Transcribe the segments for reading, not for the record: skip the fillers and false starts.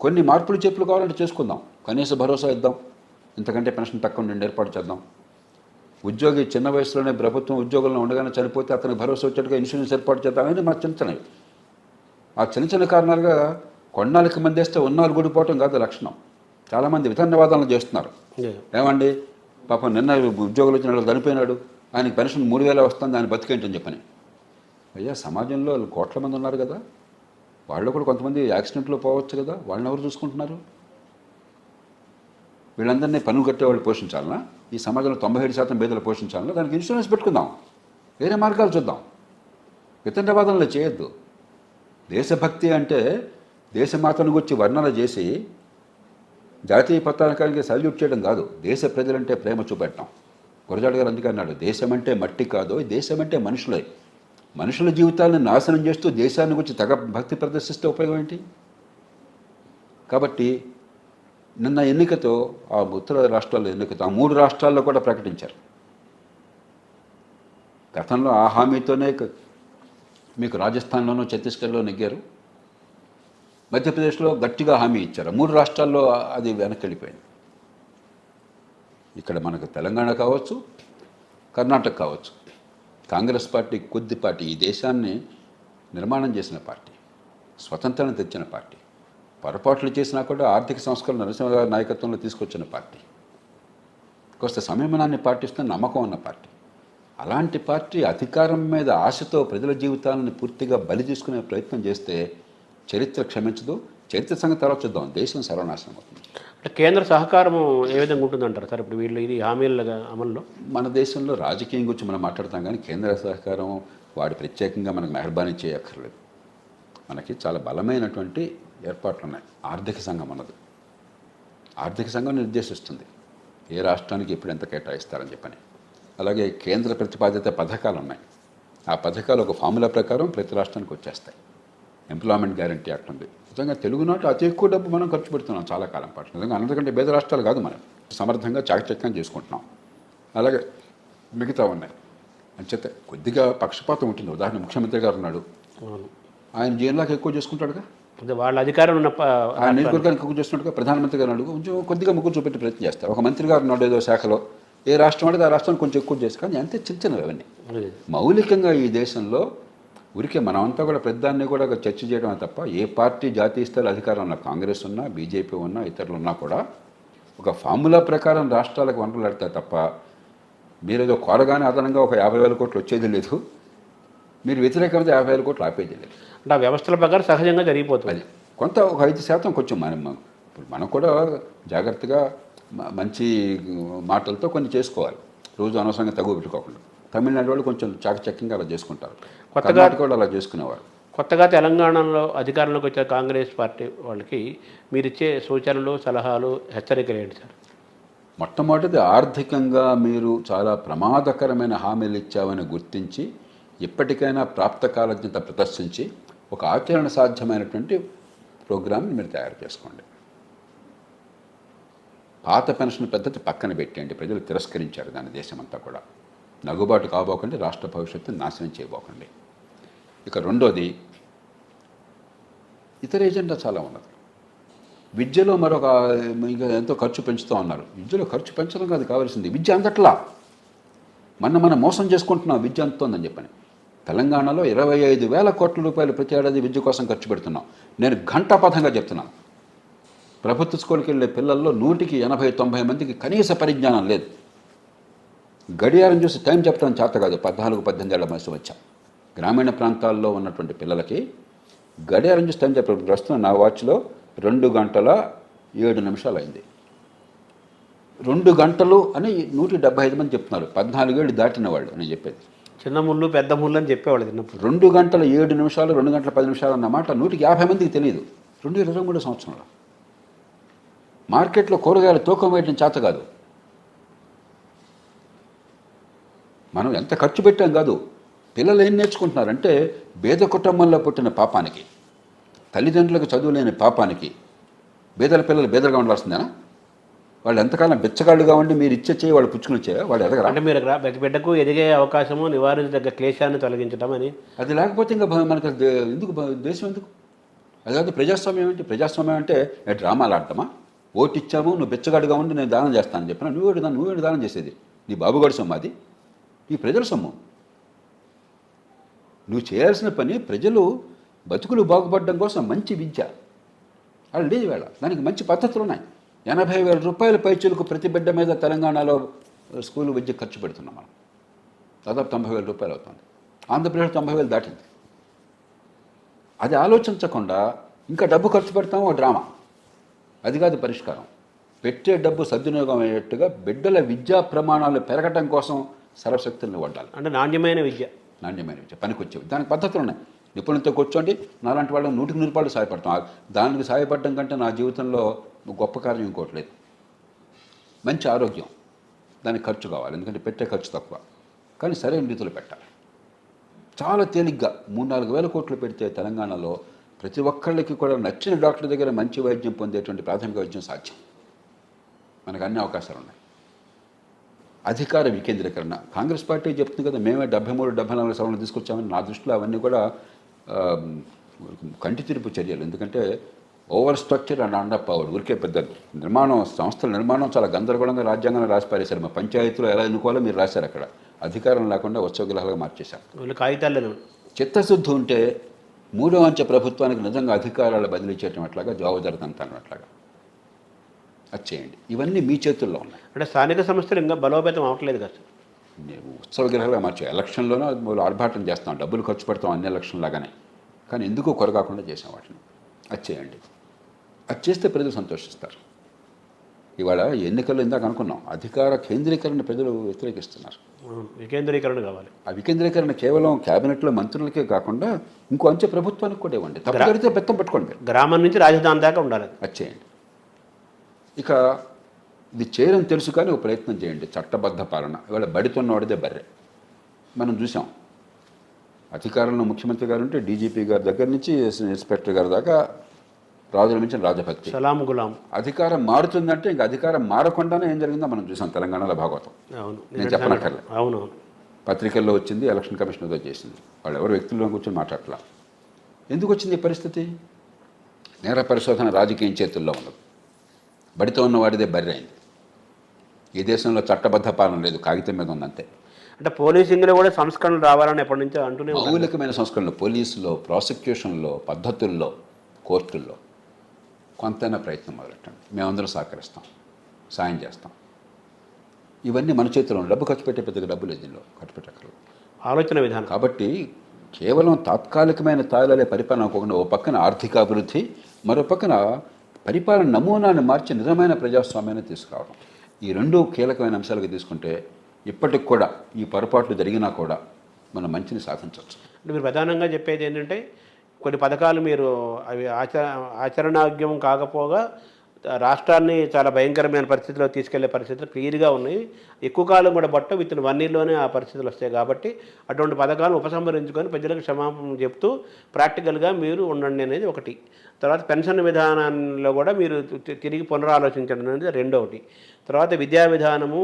కొన్ని మార్పులు చేర్పులు కావాలంటే చేసుకుందాం, కనీస భరోసా ఇద్దాం, ఇంతకంటే పెన్షన్ తక్కువ నుండి ఏర్పాటు చేద్దాం. ఉద్యోగి చిన్న వయసులోనే ప్రభుత్వం ఉద్యోగంలో ఉండగానే చనిపోతే అతనికి భరోసా వచ్చేట్టుగా ఇన్సూరెన్స్ ఏర్పాటు చేద్దామని మా చిన్నవి. ఆ చిన్న చిన్న కారణాలుగా కొన్నాళ్ళకి మంది వేస్తే ఉన్నాళ్ళు గుడిపోవటం కాదు లక్షణం. చాలామంది విధన్యవాదాలు చేస్తున్నారు. ఏమండి పాపం నిన్న ఉద్యోగులు వచ్చిన వాళ్ళు చనిపోయినాడు, ఆయనకి పెన్షన్ 3000 వస్తుంది, ఆయన బతికేంటని చెప్పని. అయ్యా సమాజంలో కోట్ల మంది ఉన్నారు కదా, వాళ్ళు కూడా కొంతమంది యాక్సిడెంట్లో పోవచ్చు కదా, వాళ్ళని ఎవరు చూసుకుంటున్నారు? వీళ్ళందరినీ పన్ను కట్టేవాళ్ళు పోషించాలన్నా, ఈ సమాజంలో 97% పేదలు పోషించాలన్నా దానికి ఇన్సూరెన్స్ పెట్టుకుందాం, వేరే మార్గాలు చూద్దాం. వితండవాదంలో చేయొద్దు. దేశభక్తి అంటే దేశమాతను గురించి వర్ణన చేసి జాతీయ పతాకానికి సల్యూట్ చేయడం కాదు, దేశ ప్రజలంటే ప్రేమ చూపెట్టడం. గురజాడ గారు అందుకే అన్నాడు, దేశం అంటే మట్టి కాదు, దేశం అంటే మనుషులే. మనుషుల జీవితాలను నాశనం చేస్తూ దేశాన్ని గురించి తగ భక్తి ప్రదర్శిస్తే ఉపయోగం ఏంటి? కాబట్టి నిన్న ఎన్నికతో ఆ ఉత్తర రాష్ట్రాల్లో ఎన్నికతో ఆ 3 రాష్ట్రాల్లో కూడా ప్రకటించారు. గతంలో ఆ హామీతోనే మీకు రాజస్థాన్లోనూ ఛత్తీస్గఢ్లో నెగ్గారు, మధ్యప్రదేశ్లో గట్టిగా హామీ ఇచ్చారు. 3 రాష్ట్రాల్లో అది వెనక్కి వెళ్ళిపోయింది. ఇక్కడ మనకు తెలంగాణ కావచ్చు, కర్ణాటక కావచ్చు, కాంగ్రెస్ పార్టీ కొద్దిపాటి ఈ దేశాన్ని నిర్మాణం చేసిన పార్టీ, స్వతంత్రాన్ని తెచ్చిన పార్టీ, పొరపాట్లు చేసినా కూడా ఆర్థిక సంస్కరణ నరసింహ నాయకత్వంలో తీసుకొచ్చిన పార్టీ, కొంత సంయమనాన్ని పాటిస్తున్న నమ్మకం ఉన్న పార్టీ. అలాంటి పార్టీ అధికారం మీద ఆశతో ప్రజల జీవితాలను పూర్తిగా బలి తీసుకునే ప్రయత్నం చేస్తే చరిత్ర క్షమించదు. చరిత్ర సంగతి తర్వాత చూద్దాం, దేశం సర్వనాశనం అవుతుంది. అంటే కేంద్ర సహకారం ఏ విధంగా ఉంటుందంటారు సార్ ఇప్పుడు వీళ్ళు ఇది హామీల అమల్లో? మన దేశంలో రాజకీయం గురించి మనం మాట్లాడతాం కానీ కేంద్ర సహకారం వాడు ప్రత్యేకంగా మనకు మెహర్బానీ చేయక్కర్లేదు. మనకి చాలా బలమైనటువంటి ఏర్పాట్లు ఉన్నాయి. ఆర్థిక సంఘం అన్నది, ఆర్థిక సంఘం నిర్దేశిస్తుంది ఏ రాష్ట్రానికి ఎప్పుడు ఎంత కేటాయిస్తారని చెప్పని. అలాగే కేంద్ర ప్రతిపాదిత పథకాలు ఉన్నాయి. ఆ పథకాలు ఒక ఫార్ములా ప్రకారం ప్రతి రాష్ట్రానికి వచ్చేస్తాయి. ఎంప్లాయ్మెంట్ గ్యారంటీ యాక్ట్ ఉంది. నిజంగా తెలుగునాట అతి ఎక్కువ డబ్బు మనం ఖర్చు పెడుతున్నాం చాలా కాలం పాటు. నిజంగా అందరికంటే పేద రాష్ట్రాలు కాదు, మనం సమర్థంగా చాకచక్యం చేసుకుంటున్నాం. అలాగే మిగతా ఉన్నాయి. అంచేత కొద్దిగా పక్షపాతం ఉంటుంది. ఉదాహరణ ముఖ్యమంత్రి గారు ఉన్నాడు, ఆయన జైల్లోకి ఎక్కువ చేసుకుంటాడుగా, వాళ్ళ అధికారం ఉన్న ఆయన నియోజకవర్గానికి ఎక్కువ చేస్తున్నట్టుగా ప్రధానమంత్రి గారు అడుగు కొంచెం కొద్దిగా ముగ్గురు చూపెట్టి ప్రయత్నం చేస్తారు. ఒక మంత్రి గారు ఉన్నాడు ఏదో శాఖలో, ఏ రాష్ట్రం అంటే ఆ రాష్ట్రాన్ని కొంచెం ఎక్కువ చేస్తారు. కానీ అంతే చిన్న చిన్నవి అవన్నీ. మౌలికంగా ఈ దేశంలో ఊరికే మనమంతా కూడా పెద్దాన్ని కూడా చర్చ చేయడమే తప్ప ఏ పార్టీ జాతీయ స్థాయి అధికారం ఉన్నా, కాంగ్రెస్ ఉన్నా, బీజేపీ ఉన్నా, ఇతరులు ఉన్నా కూడా ఒక ఫార్ములా ప్రకారం రాష్ట్రాలకు వనరులు పెడతాయి తప్ప మీరేదో కోరగానే అదనంగా ఒక 50,000 కోట్లు వచ్చేది లేదు, మీరు వ్యతిరేకమైతే 50,000 కోట్లు ఆపేది లేదు. అంటే ఆ వ్యవస్థల ప్రకారం సహజంగా జరిగిపోతుంది. కొంత ఒక 5% కొంచెం మనం కూడా జాగ్రత్తగా మంచి మాటలతో కొన్ని చేసుకోవాలి. రోజు అనవసరంగా తగువ పెట్టుకోకుండా. తమిళనాడు వాళ్ళు కొంచెం చాకచక్యంగా అలా చేసుకుంటారు, కొత్తగా కూడా అలా చేసుకునేవారు. కొత్తగా తెలంగాణలో అధికారంలోకి వచ్చే కాంగ్రెస్ పార్టీ వాళ్ళకి మీరు ఇచ్చే సూచనలు, సలహాలు, హెచ్చరికలు ఏంటి సార్? మొట్టమొదటిది ఆర్థికంగా మీరు చాలా ప్రమాదకరమైన హామీలు ఇచ్చామని గుర్తించి ఎప్పటికైనా ప్రాప్తకాలజ్ఞత ప్రదర్శించి ఒక ఆచరణ సాధ్యమైనటువంటి ప్రోగ్రామ్ని మీరు తయారు చేసుకోండి. పాత పెన్షన్ పద్ధతి పక్కన పెట్టండి. ప్రజలు తిరస్కరించారు దాన్ని, దేశమంతా కూడా. నగుబాటు కాబోకండి, రాష్ట్ర భవిష్యత్తుని నాశనం చేయబోకండి. ఇక రెండోది, ఇతర ఎజెండా చాలా ఉన్నది. విద్యలో మరొక ఇంకా ఎంతో ఖర్చు పెంచుతూ ఉన్నారు. విద్యలో ఖర్చు పెంచడం కాదు కావాల్సింది, విద్య అందట్లా. మనం మోసం చేసుకుంటున్నాం విద్య అందుతోందని చెప్పని. తెలంగాణలో 25,000 కోట్ల రూపాయలు ప్రతి ఏడాది విద్య కోసం ఖర్చు పెడుతున్నాం. నేను ఘంటాపథంగా చెప్తున్నాను. ప్రభుత్వ స్కూల్కి వెళ్ళే పిల్లల్లో 100కి 80-90 మందికి కనీస పరిజ్ఞానం లేదు. గడియారం చూసి టైం చెప్పడం చేత కాదు. 14-18 ఏళ్ల వయసు వచ్చా. గ్రామీణ ప్రాంతాల్లో ఉన్నటువంటి పిల్లలకి గడియారం చూసి టైం చెప్పడం. ప్రస్తుతం నా వాచ్లో 2 గంటల 7 నిమిషాలు అయింది. 2 గంటలు అని 175 మంది చెప్తున్నారు. 14 ఏళ్ళు దాటిన వాళ్ళు అని చెప్పేది. చిన్న ముళ్ళు పెద్ద ముళ్ళు అని చెప్పేవాళ్ళు చిన్నప్పుడు. 2 గంటల 7 నిమిషాలు 2 గంటల 10 నిమిషాలు అన్నమాట 150 మందికి తెలియదు. 2023 సంవత్సరంలో మార్కెట్లో కూరగాయలు తూకం వేయడం చేత కాదు. మనం ఎంత ఖర్చు పెట్టాం కాదు. పిల్లలు ఏం నేర్చుకుంటున్నారంటే పేద కుటుంబంలో పుట్టిన పాపానికి, తల్లిదండ్రులకు చదువు లేని పాపానికి పేదల పిల్లలు పేదలుగా ఉండాల్సిందేనా? వాళ్ళు ఎంతకాలం బిచ్చగాళ్ళుగా ఉండి మీరు ఇచ్చే చేయి వాళ్ళు పుచ్చుకుని వచ్చే వాళ్ళు ఎదగరా? అంటే మీరు ప్రతి బిడ్డకు ఎదిగే అవకాశము, నివారించదగ్గ క్లేశాన్ని తొలగించడం అని. అది లేకపోతే ఇంకా మనకు ఎందుకు దేశం ఎందుకు? అదే ప్రజాస్వామ్యం ఏంటి? ప్రజాస్వామ్యం అంటే డ్రామాలు ఆడటమా? ఓటు ఇచ్చాము, నువ్వు బిచ్చగాడిగా ఉండి నేను దానం చేస్తానని చెప్పిన నువ్వేంటి దానం చేసేది? నీ బాబుగాడి సొమ్ము అది, ఈ ప్రజల సొమ్ము. నువ్వు చేయాల్సిన పని ప్రజలు బతుకులు బాగుపడడం కోసం మంచి విద్య. వాళ్ళు లేదు వేళ దానికి మంచి పద్ధతులు ఉన్నాయి. 80,000 రూపాయల పైచులకు ప్రతి బిడ్డ మీద తెలంగాణలో స్కూల్ విద్య ఖర్చు పెడుతున్నాం మనం. దాదాపు 90,000 రూపాయలు అవుతుంది. ఆంధ్రప్రదేశ్ 90,000 దాటింది. అది ఆలోచించకుండా ఇంకా డబ్బు ఖర్చు పెడతాము, ఓ డ్రామా. అది కాదు పరిష్కారం. పెట్టే డబ్బు సద్వినియోగం అయ్యేట్టుగా బిడ్డల విద్యా ప్రమాణాలు పెరగడం కోసం సర్వశక్తులను వడ్డాలి. అంటే నాణ్యమైన విద్య పనికొచ్చేవి. దానికి పద్ధతులు ఉన్నాయి. నిపుణులతో కూర్చోండి, నాలాంటి వాళ్ళు 100% సాయపడతాం. దానికి సాయపడడం కంటే నా జీవితంలో గొప్ప కార్యం ఇంకోటి లేదు. మంచి ఆరోగ్యం, దానికి ఖర్చు కావాలి, ఎందుకంటే పెట్టే ఖర్చు తక్కువ, కానీ సరైన రీతిలో పెట్టాలి. చాలా తేలిగ్గా 3-4 వేల కోట్లు పెడితే తెలంగాణలో ప్రతి ఒక్కళ్ళకి కూడా నచ్చిన డాక్టర్ దగ్గర మంచి వైద్యం పొందేటువంటి ప్రాథమిక వైద్యం సాధ్యం. మనకు అన్ని అవకాశాలు ఉన్నాయి. అధికార వికేంద్రీకరణ కాంగ్రెస్ పార్టీ చెప్తుంది కదా, మేమే 73-74 సవరణలు తీసుకొచ్చామని. నా దృష్టిలో అవన్నీ కూడా కంటి తిరుపు చర్యలు. ఎందుకంటే over structure and under powered. ఊరికే పెద్ద నిర్మాణం, సంస్థల నిర్మాణం చాలా గందరగోళంగా రాజ్యాంగాన్ని రాసి పారేశారు. మా పంచాయతీలో ఎలా ఎన్నుకోవాలో మీరు రాశారు. అక్కడ అధికారం లేకుండా ఉత్సవగ్రహాలుగా మార్చేశారు. కాగితాలను చిత్తశుద్ధి ఉంటే 3వ అంచె ప్రభుత్వానికి నిజంగా అధికారాలు బదిలీ చేయటం అట్లాగా, జవాబుదారితనం అట్లాగా అది చేయండి. ఇవన్నీ మీ చేతుల్లో ఉన్నాయి. అంటే స్థానిక సంస్థలు ఇంకా బలోపేతం అవ్వట్లేదు కదా. ఉత్సవగ్రహాలుగా మార్చాం. ఎలక్షన్లోనూ ఆర్భాటం చేస్తాం, డబ్బులు ఖర్చు పెడతాం అన్ని ఎలక్షన్ లాగానే. కానీ ఎందుకు కొరగాకుండా చేసాం వాటిని. అది చేయండి. అది చేస్తే ప్రజలు సంతోషిస్తారు. ఇవాళ ఎన్నికల్లో ఇందాక అనుకున్నాం, అధికార కేంద్రీకరణ ప్రజలు వ్యతిరేకిస్తున్నారు. వికేంద్రీకరణ కావాలి. ఆ వికేంద్రీకరణ కేవలం క్యాబినెట్లో మంత్రులకే కాకుండా ఇంకో అంచె ప్రభుత్వానికి కూడా ఇవ్వండి. తప్పనిసరితే బెత్తం పెట్టుకోండి. గ్రామం నుంచి రాజధాని దాకా ఉండాలి. అది చేయండి. ఇక ఇది చేయడం తెలుసు కానీ ఒక ప్రయత్నం చేయండి. చట్టబద్ధ పాలన. ఇవాళ బడితోన్నవాడిదే బర్రె. మనం చూసాం. అధికారంలో ముఖ్యమంత్రి గారు ఉంటే డీజీపీ గారి దగ్గర నుంచి ఇన్స్పెక్టర్ గారి దాకా రాజుల మించిన రాజభక్తి. సలాం గులాం. అధికారం మారుతుందంటే ఇంకా అధికారం మారకుండానే ఏం జరిగిందో మనం చూసాం తెలంగాణలో. భాగవతం నేను చెప్పనక్కర్లే. అవునవును. పత్రికల్లో వచ్చింది, ఎలక్షన్ కమిషన్ ఏదో చేసింది. వాళ్ళు ఎవరు వ్యక్తుల్లో కూర్చొని మాట్లాడలా. ఎందుకు వచ్చింది ఈ పరిస్థితి? నేర పరిశోధన రాజకీయం చేతుల్లో ఉన్నది. బడితో ఉన్నవాడిదే బర్రె అయింది. ఈ దేశంలో చట్టబద్ధ పాలన లేదు, కాగితం మీద ఉందంతే. అంటే పోలీసింగ్లో కూడా సంస్కరణలు రావాలని ఎప్పటి నుంచో అంటూనే మౌలికమైన సంస్కరణలు పోలీసులో, ప్రాసిక్యూషన్లో, పద్ధతుల్లో, కోర్టుల్లో కొంతైనా ప్రయత్నం మొదలెట్టండి. మేమందరం సహకరిస్తాం, సాయం చేస్తాం. ఇవన్నీ మన చేతిలో. డబ్బు ఖర్చు పెట్టే పెద్దగా డబ్బు లేదు దీనిలో, ఖర్చు పెట్టక్కర్లేదు. ఆలోచన విధానం. కాబట్టి కేవలం తాత్కాలికమైన తాయిలే పరిపాలన అనుకోకుండా ఓ పక్కన ఆర్థిక అభివృద్ధి, మరో పక్కన పరిపాలన నమూనాన్ని మార్చి నిజమైన ప్రజాస్వామ్యాన్ని తీసుకురావడం. ఈ రెండు కీలకమైన అంశాలుగా తీసుకుంటే ఇప్పటికి కూడా ఈ పొరపాట్లు జరిగినా కూడా మనం మంచిని సాధించవచ్చు. అంటే మీరు ప్రధానంగా చెప్పేది ఏంటంటే కొన్ని పథకాలు మీరు అవి ఆచరణాగ్యం కాకపోగా రాష్ట్రాన్ని చాలా భయంకరమైన పరిస్థితిలో తీసుకెళ్లే పరిస్థితులు క్లియర్గా ఉన్నాయి. ఎక్కువ కాలం కూడా బట్ట విత్ 1 ఇయర్లోనే ఆ పరిస్థితులు వస్తాయి. కాబట్టి అటువంటి పథకాలను ఉపసంహరించుకొని ప్రజలకు క్షమాపణ చెప్తూ ప్రాక్టికల్గా మీరు ఉండండి అనేది ఒకటి. తర్వాత పెన్షన్ విధానంలో కూడా మీరు తిరిగి పునరాలోచించడం అనేది రెండవది. తర్వాత విద్యా విధానము,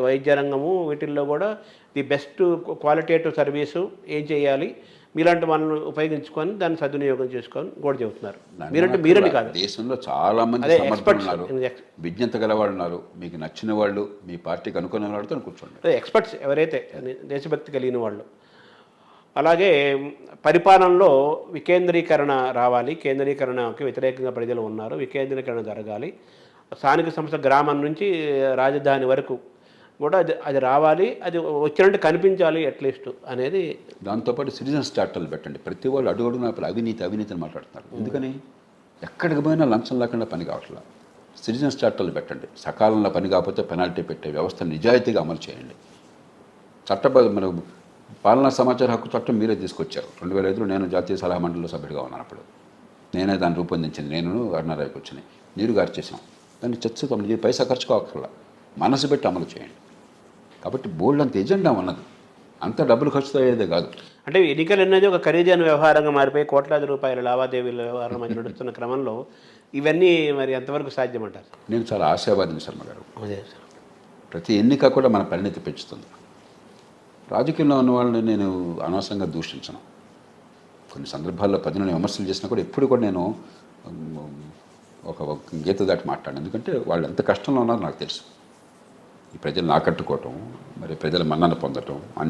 వైద్య రంగము, వీటిల్లో కూడా ది బెస్ట్ క్వాలిటేటివ్ సర్వీసు ఏం చేయాలి, మీలాంటి వాళ్ళని ఉపయోగించుకొని దాన్ని సద్వినియోగం చేసుకొని కూడా చెబుతున్నారు. మీరంటే కాదు, దేశంలో చాలా మంది సమర్థులు, విజ్ఞత గలవాళ్ళు ఉన్నారు. మీకు నచ్చిన వాళ్ళు, మీ పార్టీకి అనుకున్న వాళ్ళతో కూర్చోండి. ఎక్స్పర్ట్స్ ఎవరైతే దేశభక్తి కలిగిన వాళ్ళు. అలాగే పరిపాలనలో వికేంద్రీకరణ రావాలి. కేంద్రీకరణకి వ్యతిరేకంగా ప్రజలు ఉన్నారు. వికేంద్రీకరణ జరగాలి. స్థానిక సంస్థ గ్రామం నుంచి రాజధాని వరకు కూడా అది రావాలి. అది వచ్చినట్టు కనిపించాలి అట్లీస్ట్ అనేది. దాంతోపాటు సిటిజన్స్ చార్టర్లు పెట్టండి. ప్రతి వాళ్ళు అడుగుడున అవినీతిని మాట్లాడుతున్నారు. ఎందుకని? ఎక్కడికి పోయినా లంచం లేకుండా పని కావట్లేదు. సిటిజన్స్ చార్టర్లు పెట్టండి. సకాలంలో పని కాకపోతే పెనాల్టీ పెట్టే వ్యవస్థ నిజాయితీగా అమలు చేయండి. చట్టబద్ధ మన పాలనా సమాచార హక్కు చట్టం మీరే తీసుకొచ్చారు. 2005లో నేను జాతీయ సలహా మండలిలో సభ్యుడిగా ఉన్నాను. అప్పుడు నేనే దాన్ని రూపొందించింది. నేను అరుణారావు కూర్చొని నీరు గారు చేసాం. దాన్ని చర్చతో పైసా ఖర్చు కావక్కర్లా, మనసు పెట్టి అమలు చేయండి. కాబట్టి బోల్డ్ అంత ఎజెండా ఉన్నది. అంత డబ్బులు ఖర్చు అయ్యేదే కాదు. అంటే ఎన్నికలు అనేది ఒక ఖరీదైన వ్యవహారంగా మారిపోయి కోట్లాది రూపాయల లావాదేవీల వ్యవహారం మధ్య నడుస్తున్న క్రమంలో ఇవన్నీ మరి ఎంతవరకు సాధ్యమంటారు? నేను చాలా ఆశావాదిని శర్మ గారు. అదే సార్, ప్రతి ఎన్నిక కూడా మన పరిణితి పెంచుతుంది. రాజకీయంలో ఉన్న వాళ్ళని నేను అనవసరంగా దూషించను. కొన్ని సందర్భాల్లో ప్రజలను విమర్శలు చేసినా కూడా ఎప్పుడు కూడా నేను ఒక గీత దాటి మాట్లాడాను. ఎందుకంటే వాళ్ళు ఎంత కష్టంలో ఉన్నారో నాకు తెలుసు. ఈ ప్రజలను ఆకట్టుకోవటం, మరి ప్రజల మన్నన పొందటం, అన్ని